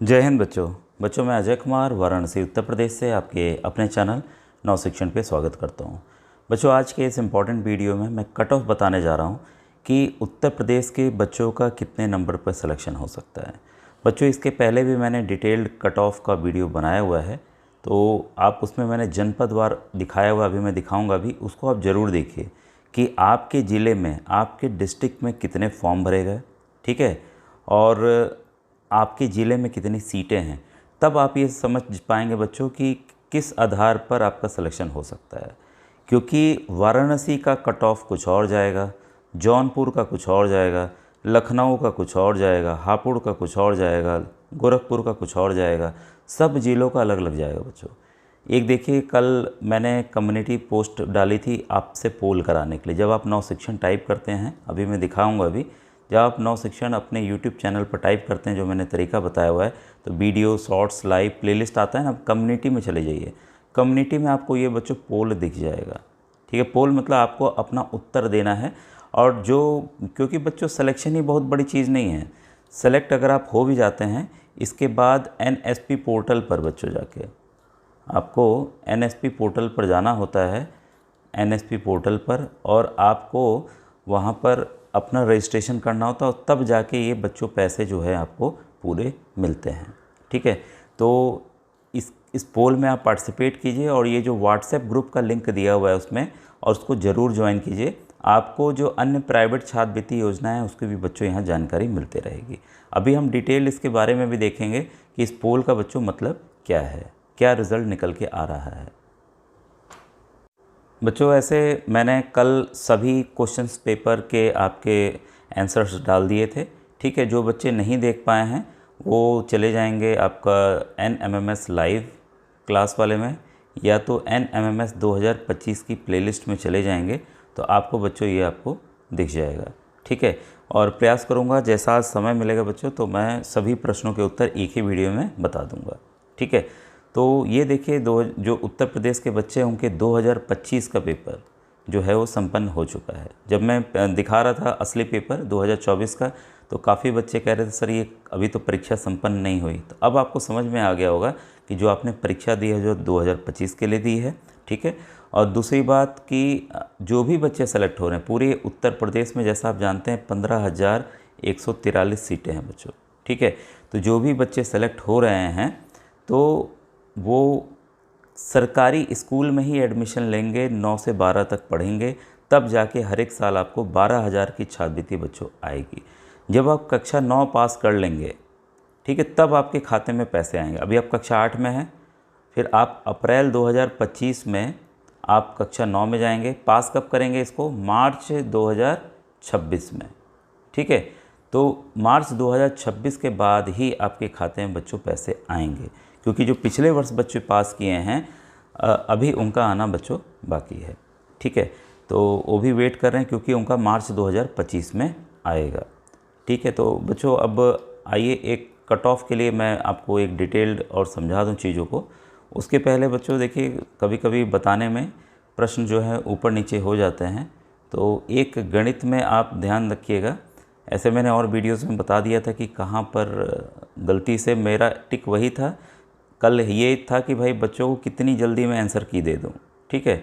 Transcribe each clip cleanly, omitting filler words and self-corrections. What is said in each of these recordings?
जय हिंद बच्चों मैं अजय कुमार वाराणसी उत्तर प्रदेश से आपके अपने चैनल नव शिक्षण पे स्वागत करता हूँ। बच्चों आज के इस इम्पॉर्टेंट वीडियो में मैं कट ऑफ बताने जा रहा हूँ कि उत्तर प्रदेश के बच्चों का कितने नंबर पर सिलेक्शन हो सकता है। बच्चों इसके पहले भी मैंने डिटेल्ड कट ऑफ का वीडियो बनाया हुआ है, तो आप उसमें मैंने जनपदवार दिखाया हुआ, अभी मैं दिखाऊँगा भी, उसको आप ज़रूर देखिए कि आपके ज़िले में, आपके डिस्ट्रिक्ट में कितने फॉर्म भरे गए, ठीक है, और आपके ज़िले में कितनी सीटें हैं। तब आप ये समझ पाएंगे बच्चों कि किस आधार पर आपका सिलेक्शन हो सकता है। क्योंकि वाराणसी का कट ऑफ कुछ और जाएगा, जौनपुर का कुछ और जाएगा, लखनऊ का कुछ और जाएगा, हापुड़ का कुछ और जाएगा, गोरखपुर का कुछ और जाएगा, सब ज़िलों का अलग अलग जाएगा बच्चों। एक देखिए, कल मैंने कम्युनिटी पोस्ट डाली थी आपसे पोल कराने के लिए। जब आप नव शिक्षण टाइप करते हैं, अभी मैं दिखाऊंगा अभी, जब आप नव शिक्षण अपने यूट्यूब चैनल पर टाइप करते हैं, जो मैंने तरीका बताया हुआ है, तो वीडियो, शॉर्ट्स, लाइव, प्लेलिस्ट आता है ना, कम्युनिटी में चले जाइए। कम्युनिटी में आपको ये बच्चों पोल दिख जाएगा, ठीक है। पोल मतलब आपको अपना उत्तर देना है। और जो, क्योंकि बच्चों सिलेक्शन ही बहुत बड़ी चीज़ नहीं है। सेलेक्ट अगर आप हो भी जाते हैं, इसके बाद NSP पोर्टल पर बच्चों जाके आपको NSP पोर्टल पर जाना होता है, NSP पोर्टल पर, और आपको वहाँ पर अपना रजिस्ट्रेशन करना होता है, और तब जाके ये बच्चों पैसे जो है आपको पूरे मिलते हैं, ठीक है। तो इस पोल में आप पार्टिसिपेट कीजिए, और ये जो व्हाट्सएप ग्रुप का लिंक दिया हुआ है उसमें, और उसको ज़रूर ज्वाइन कीजिए। आपको जो अन्य प्राइवेट छात्रवृत्ति योजना है उसकी भी बच्चों यहाँ जानकारी मिलती रहेगी। अभी हम डिटेल इसके बारे में भी देखेंगे कि इस पोल का बच्चों मतलब क्या है, क्या रिज़ल्ट निकल के आ रहा है। बच्चों ऐसे मैंने कल सभी क्वेश्चंस पेपर के आपके आंसर्स डाल दिए थे, ठीक है। जो बच्चे नहीं देख पाए हैं वो चले जाएंगे आपका NMMS लाइव क्लास वाले में, या तो NMMS 2025 की प्लेलिस्ट में चले जाएंगे, तो आपको बच्चों ये आपको दिख जाएगा, ठीक है। और प्रयास करूँगा जैसा आज समय मिलेगा बच्चों, तो मैं सभी प्रश्नों के उत्तर एक ही वीडियो में बता दूँगा, ठीक है। तो ये देखिए, जो उत्तर प्रदेश के बच्चे हैं उनके 2025 का पेपर जो है वो संपन्न हो चुका है। जब मैं दिखा रहा था असली पेपर 2024 का, तो काफ़ी बच्चे कह रहे थे सर ये अभी तो परीक्षा संपन्न नहीं हुई। तो अब आपको समझ में आ गया होगा कि जो आपने परीक्षा दी है जो 2025 के लिए दी है, ठीक है। और दूसरी बात कि जो भी बच्चे सेलेक्ट हो रहे हैं पूरे उत्तर प्रदेश में, जैसा आप जानते हैं 15,143 सीटें हैं बच्चों, ठीक है। तो जो भी बच्चे सेलेक्ट हो रहे हैं तो वो सरकारी स्कूल में ही एडमिशन लेंगे, 9 से 12 तक पढ़ेंगे, तब जाके हर एक साल आपको 12,000 की छात्रवृत्ति बच्चों आएगी। जब आप कक्षा 9 पास कर लेंगे, ठीक है, तब आपके खाते में पैसे आएंगे। अभी आप कक्षा 8 में हैं, फिर आप अप्रैल 2025 में आप कक्षा 9 में जाएंगे। पास कब करेंगे इसको? मार्च 2026 में, ठीक है। तो मार्च 2026 के बाद ही आपके खाते में बच्चों पैसे आएंगे, क्योंकि जो पिछले वर्ष बच्चे पास किए हैं अभी उनका आना बच्चों बाकी है, ठीक है। तो वो भी वेट कर रहे हैं क्योंकि उनका मार्च 2025 में आएगा, ठीक है। तो बच्चों अब आइए एक कट ऑफ के लिए मैं आपको एक डिटेल्ड और समझा दूं चीज़ों को। उसके पहले बच्चों देखिए, कभी कभी बताने में प्रश्न जो है ऊपर नीचे हो जाते हैं, तो एक गणित में आप ध्यान रखिएगा। ऐसे मैंने और वीडियोस में बता दिया था कि कहाँ पर गलती से मेरा टिक वही था कल, ये था कि भाई बच्चों को कितनी जल्दी मैं आंसर की दे दूँ, ठीक है।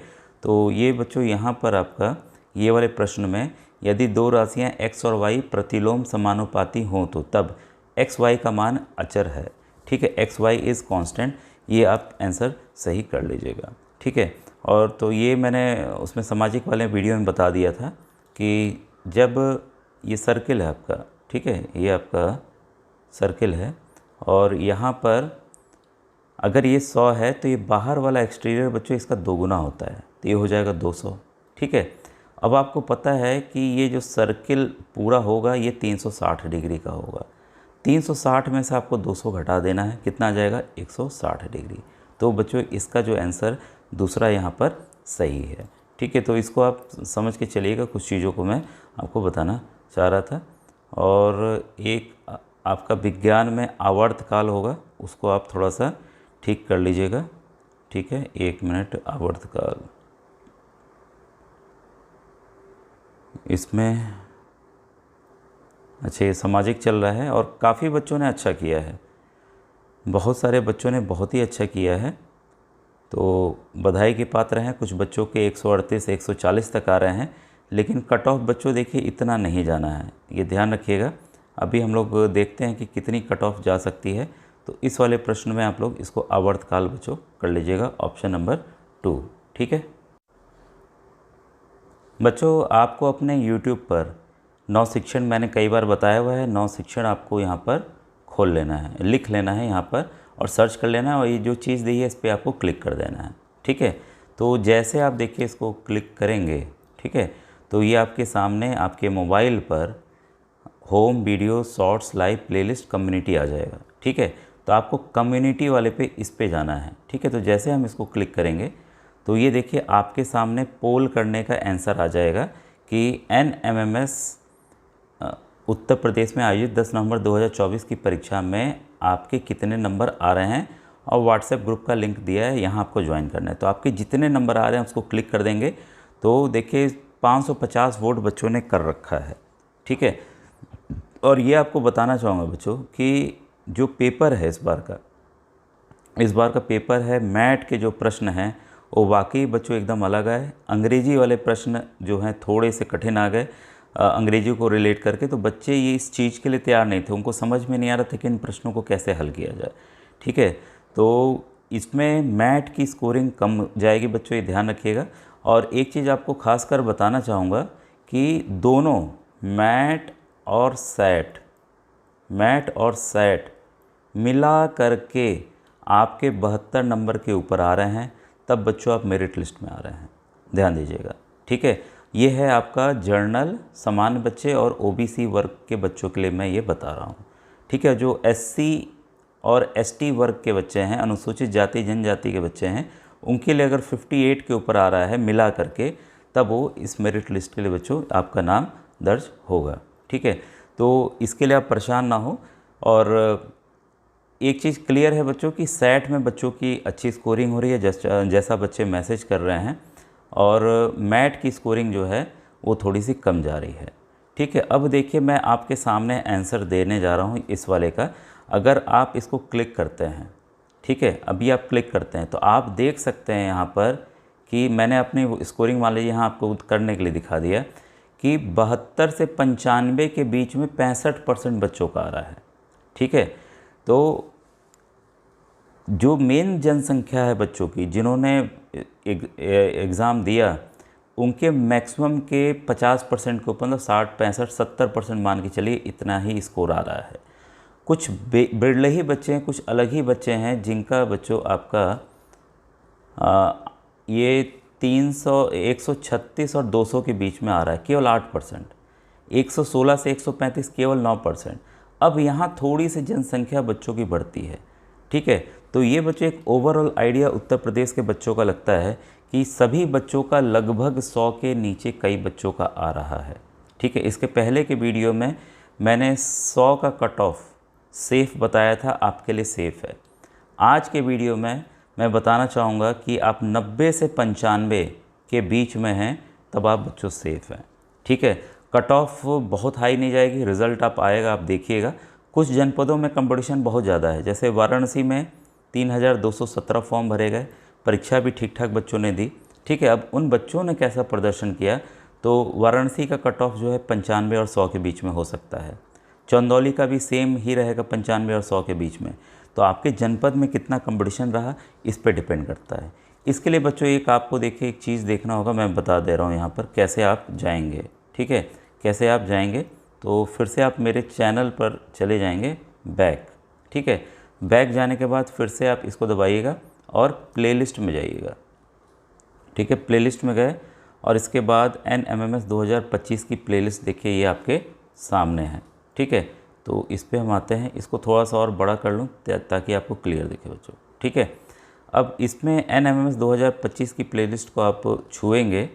तो ये बच्चों यहाँ पर आपका ये वाले प्रश्न में, यदि दो राशियाँ x और y प्रतिलोम समानुपाती हों तो तब x y का मान अचर है, ठीक है, x y इज़ कांस्टेंट। ये आप आंसर सही कर लीजिएगा, ठीक है। और तो ये मैंने उसमें सामाजिक वाले वीडियो में बता दिया था कि जब ये सर्किल है आपका, ठीक है, ये आपका सर्किल है, और यहाँ पर अगर ये 100 है तो ये बाहर वाला एक्सटीरियर बच्चों इसका दोगुना होता है, तो ये हो जाएगा 200, ठीक है। अब आपको पता है कि ये जो सर्किल पूरा होगा ये 360 डिग्री का होगा। 360 में से आपको 200 घटा देना है, कितना आ जाएगा? 160 डिग्री। तो बच्चों इसका जो आंसर दूसरा यहाँ पर सही है, ठीक है। तो इसको आप समझ के चलिएगा, कुछ चीज़ों को मैं आपको बताना चाह रहा था। और एक आपका विज्ञान में आवर्तकाल होगा, उसको आप थोड़ा सा ठीक कर लीजिएगा, ठीक है। 1 मिनट, आवर्तकाल इसमें, अच्छा ये सामाजिक चल रहा है और काफ़ी बच्चों ने अच्छा किया है। बहुत सारे बच्चों ने बहुत ही अच्छा किया है, तो बधाई के पात्र हैं। कुछ बच्चों के 138 140 तक आ रहे हैं, लेकिन कट ऑफ बच्चों देखिए इतना नहीं जाना है, ये ध्यान रखिएगा। अभी हम लोग देखते हैं कि कितनी कट ऑफ जा सकती है। तो इस वाले प्रश्न में आप लोग इसको आवर्तकाल बच्चों कर लीजिएगा, ऑप्शन नंबर 2। ठीक है बच्चों, आपको अपने YouTube पर नव शिक्षण, मैंने कई बार बताया हुआ है, नव शिक्षण आपको यहाँ पर खोल लेना है, लिख लेना है यहाँ पर और सर्च कर लेना है, और ये जो चीज़ दी है इस पर आपको क्लिक कर देना है। ठीक है, तो जैसे आप देखिए इसको क्लिक करेंगे, ठीक है, तो ये आपके सामने आपके मोबाइल पर home, video, shorts, live, playlist, community आ जाएगा। ठीक है, तो आपको कम्युनिटी वाले पे इस पे जाना है। ठीक है, तो जैसे हम इसको क्लिक करेंगे तो ये देखिए आपके सामने पोल करने का आंसर आ जाएगा कि NMMS उत्तर प्रदेश में आयोजित 10 नवंबर 2024 की परीक्षा में आपके कितने नंबर आ रहे हैं, और व्हाट्सएप ग्रुप का लिंक दिया है, यहाँ आपको ज्वाइन करना है। तो आपके जितने नंबर आ रहे हैं उसको क्लिक कर देंगे तो देखिए 550 वोट बच्चों ने कर रखा है। ठीक है, और ये आपको बताना चाहूँगा बच्चों कि जो पेपर है इस बार का पेपर है, मैट के जो प्रश्न हैं वो वाकई बच्चों एकदम अलग आए। अंग्रेजी वाले प्रश्न जो हैं थोड़े से कठिन आ गए, अंग्रेजी को रिलेट करके, तो बच्चे ये इस चीज़ के लिए तैयार नहीं थे, उनको समझ में नहीं आ रहा था कि इन प्रश्नों को कैसे हल किया जाए। ठीक है, तो इसमें मैट की स्कोरिंग कम जाएगी बच्चों, ये ध्यान रखिएगा। और एक चीज़ आपको खास कर बताना चाहूँगा कि दोनों मैट और सैट मिला करके आपके 72 नंबर के ऊपर आ रहे हैं, तब बच्चों आप मेरिट लिस्ट में आ रहे हैं, ध्यान दीजिएगा। ठीक है, ये है आपका जर्नल सामान्य बच्चे और OBC वर्ग के बच्चों के लिए मैं ये बता रहा हूँ। ठीक है, जो SC और ST वर्ग के बच्चे हैं, अनुसूचित जाति जनजाति के बच्चे हैं, उनके लिए अगर 58 के ऊपर आ रहा है मिला करके, तब वो इस मेरिट लिस्ट के लिए बच्चों आपका नाम दर्ज होगा। ठीक है, तो इसके लिए आप परेशान ना हो। और एक चीज़ क्लियर है बच्चों कि सैट में बच्चों की अच्छी स्कोरिंग हो रही है, जैसा बच्चे मैसेज कर रहे हैं, और मैट की स्कोरिंग जो है वो थोड़ी सी कम जा रही है। ठीक है, अब देखिए मैं आपके सामने आंसर देने जा रहा हूँ इस वाले का। अगर आप इसको क्लिक करते हैं, ठीक है, अभी आप क्लिक करते हैं तो आप देख सकते हैं यहाँ पर कि मैंने अपनी स्कोरिंग वाले यहाँ आपको करने के लिए दिखा दिया कि 72 से 95 के बीच में 65% बच्चों का आ रहा है। ठीक है, तो जो मेन जनसंख्या है बच्चों की जिन्होंने एग्ज़ाम दिया, उनके मैक्सिमम के 50% के ऊपर, मतलब 60, 65, 70% मान के चलिए, इतना ही स्कोर आ रहा है। कुछ बिरले ही बच्चे हैं, कुछ अलग ही बच्चे हैं जिनका बच्चों आपका ये 300, 136 और 200 के बीच में आ रहा है, केवल 8%। 116 से 135 केवल 9%। अब यहाँ थोड़ी सी जनसंख्या बच्चों की बढ़ती है। ठीक है, तो ये बच्चों एक ओवरऑल आइडिया उत्तर प्रदेश के बच्चों का लगता है कि सभी बच्चों का लगभग 100 के नीचे कई बच्चों का आ रहा है। ठीक है, इसके पहले के वीडियो में मैंने 100 का कट ऑफ सेफ़ बताया था, आपके लिए सेफ़ है। आज के वीडियो में मैं बताना चाहूँगा कि आप 90 से 95 के बीच में हैं, तब आप बच्चों सेफ़ हैं। ठीक है, कट ऑफ बहुत हाई नहीं जाएगी, रिज़ल्ट आप आएगा, आप देखिएगा। कुछ जनपदों में कंपटीशन बहुत ज़्यादा है, जैसे वाराणसी में 3217 फॉर्म भरे गए, परीक्षा भी ठीक ठाक बच्चों ने दी। ठीक है, अब उन बच्चों ने कैसा प्रदर्शन किया, तो वाराणसी का कट ऑफ जो है 95 और 100 के बीच में हो सकता है। चंदौली का भी सेम ही रहेगा, 95 और 100 के बीच में। तो आपके जनपद में कितना कंपटीशन रहा, इस पे डिपेंड करता है। इसके लिए बच्चों एक आपको देखिए एक चीज़ देखना होगा, मैं बता दे रहा हूँ यहाँ पर कैसे आप जाएंगे। ठीक है, कैसे आप जाएंगे, तो फिर से आप मेरे चैनल पर चले जाएंगे बैक। ठीक है, बैक जाने के बाद फिर से आप इसको दबाइएगा और प्लेलिस्ट में जाइएगा। ठीक है, प्लेलिस्ट में गए और इसके बाद NMMS 2025 की प्लेलिस्ट देखिए, ये आपके सामने है। ठीक है, तो इस पे हम आते हैं, इसको थोड़ा सा और बड़ा कर लूँ ताकि आपको क्लियर दिखे बच्चों। ठीक है, अब इसमें NMMS 2025 की प्लेलिस्ट को आप छुएंगे,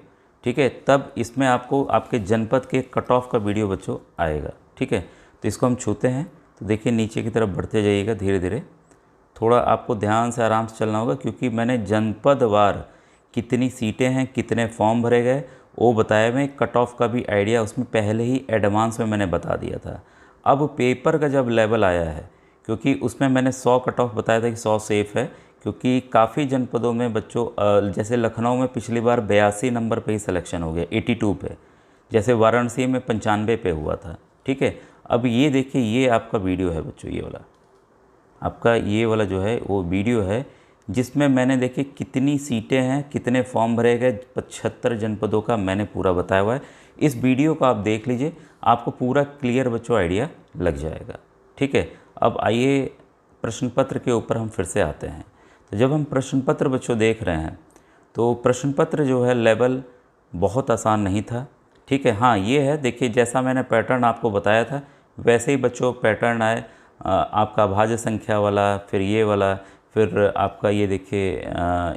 ठीक है, तब इसमें आपको आपके जनपद के कट ऑफ का वीडियो बच्चों आएगा। ठीक है, तो इसको हम छूते हैं, तो देखिए नीचे की तरफ बढ़ते जाइएगा धीरे धीरे। थोड़ा आपको ध्यान से आराम से चलना होगा, क्योंकि मैंने जनपदवार कितनी सीटें हैं, कितने फॉर्म भरे गए वो बताया, मैं कट ऑफ का भी आइडिया उसमें पहले ही एडवांस में मैंने बता दिया था। अब पेपर का जब लेवल आया है क्योंकि उसमें मैंने 100 कट ऑफ बताया था कि 100 सेफ़ है, क्योंकि काफ़ी जनपदों में बच्चों जैसे लखनऊ में पिछली बार 82 नंबर पे ही सिलेक्शन हो गया, 82 पे, जैसे वाराणसी में 95 पे हुआ था। ठीक है, अब ये देखिए, ये आपका वीडियो है बच्चों, ये वाला आपका ये वाला जो है वो वीडियो है, जिसमें मैंने देखिए कितनी सीटें हैं, कितने फॉर्म भरे गए, 75 जनपदों का मैंने पूरा बताया हुआ है। इस वीडियो को आप देख लीजिए, आपको पूरा क्लियर बच्चों आइडिया लग जाएगा। ठीक है, अब आइए प्रश्न पत्र के ऊपर हम फिर से आते हैं। तो जब हम प्रश्न पत्र बच्चों देख रहे हैं, तो प्रश्न पत्र जो है लेवल बहुत आसान नहीं था। ठीक है, हाँ ये है, देखिए जैसा मैंने पैटर्न आपको बताया था वैसे ही बच्चों पैटर्न आए। आपका भाज्य संख्या वाला, फिर ये वाला, फिर आपका ये देखिए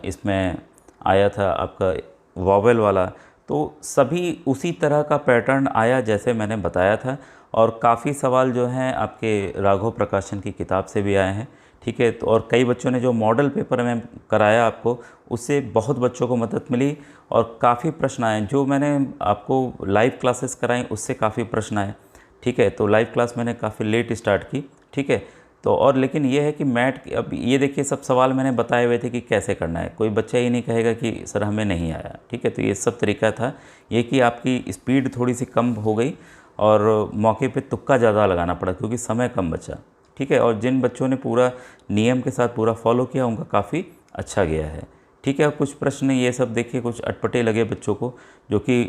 इसमें आया था आपका वॉवेल वाला, तो सभी उसी तरह का पैटर्न आया जैसे मैंने बताया था। और काफ़ी सवाल जो हैं आपके राघव प्रकाशन की किताब से भी आए हैं। ठीक है, तो और कई बच्चों ने जो मॉडल पेपर में कराया आपको, उससे बहुत बच्चों को मदद मिली और काफ़ी प्रश्न आए। जो मैंने आपको लाइव क्लासेस कराई उससे काफ़ी प्रश्न आए। ठीक है, तो लाइव क्लास मैंने काफ़ी लेट स्टार्ट की। ठीक है, तो और लेकिन ये है कि मैट, अब ये देखिए सब सवाल मैंने बताए हुए थे कि कैसे करना है, कोई बच्चा ये नहीं कहेगा कि सर हमें नहीं आया। ठीक है, तो ये सब तरीका था, ये कि आपकी स्पीड थोड़ी सी कम हो गई और मौके पे तुक्का ज़्यादा लगाना पड़ा क्योंकि समय कम बचा। ठीक है, और जिन बच्चों ने पूरा नियम के साथ पूरा फॉलो किया उनका काफ़ी अच्छा गया है। ठीक है, कुछ प्रश्न ये सब देखिए कुछ अटपटे लगे बच्चों को, जो कि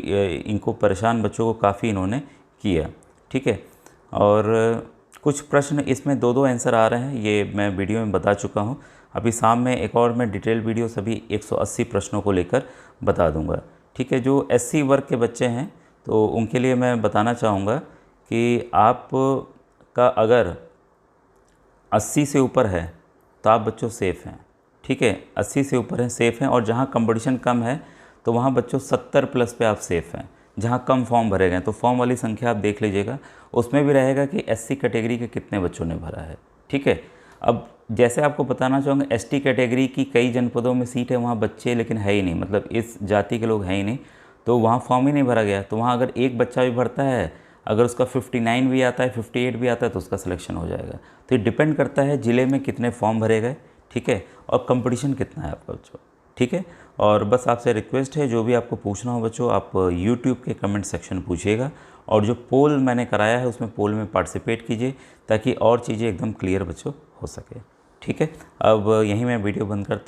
इनको परेशान बच्चों को काफ़ी इन्होंने किया। ठीक है, और कुछ प्रश्न इसमें 2-2 आंसर आ रहे हैं, ये मैं वीडियो में बता चुका हूँ। अभी शाम में एक और मैं डिटेल वीडियो सभी 180 प्रश्नों को लेकर बता दूंगा। ठीक है, जो SC वर्ग के बच्चे हैं तो उनके लिए मैं बताना चाहूँगा कि आप का अगर 80 से ऊपर है तो आप बच्चों सेफ़ हैं। ठीक है, 80 से ऊपर है सेफ़ हैं, और जहाँ कंपटीशन कम है तो वहाँ बच्चों 70 प्लस पे आप सेफ़ हैं। जहाँ कम फॉर्म भरे गए तो फॉर्म वाली संख्या आप देख लीजिएगा, उसमें भी रहेगा कि SC कैटेगरी के कितने बच्चों ने भरा है। ठीक है, अब जैसे आपको बताना चाहूँगा ST कैटेगरी की कई जनपदों में सीट है, वहाँ बच्चे लेकिन है ही नहीं, मतलब इस जाति के लोग हैं ही नहीं, तो वहाँ फॉर्म ही नहीं भरा गया। तो वहाँ अगर एक बच्चा भी भरता है, अगर उसका 59 भी आता है, 58 भी आता है, तो उसका सिलेक्शन हो जाएगा। तो ये डिपेंड करता है ज़िले में कितने फॉर्म भरे गए। ठीक है, और कंपटीशन कितना है आपका बच्चों। ठीक है, और बस आपसे रिक्वेस्ट है, जो भी आपको पूछना हो बच्चों आप YouTube के कमेंट सेक्शन पूछिएगा, और जो पोल मैंने कराया है उसमें पोल में पार्टिसिपेट कीजिए ताकि और चीज़ें एकदम क्लियर बच्चों हो सके। ठीक है, अब यहीं मैं वीडियो बंद करता हूँ।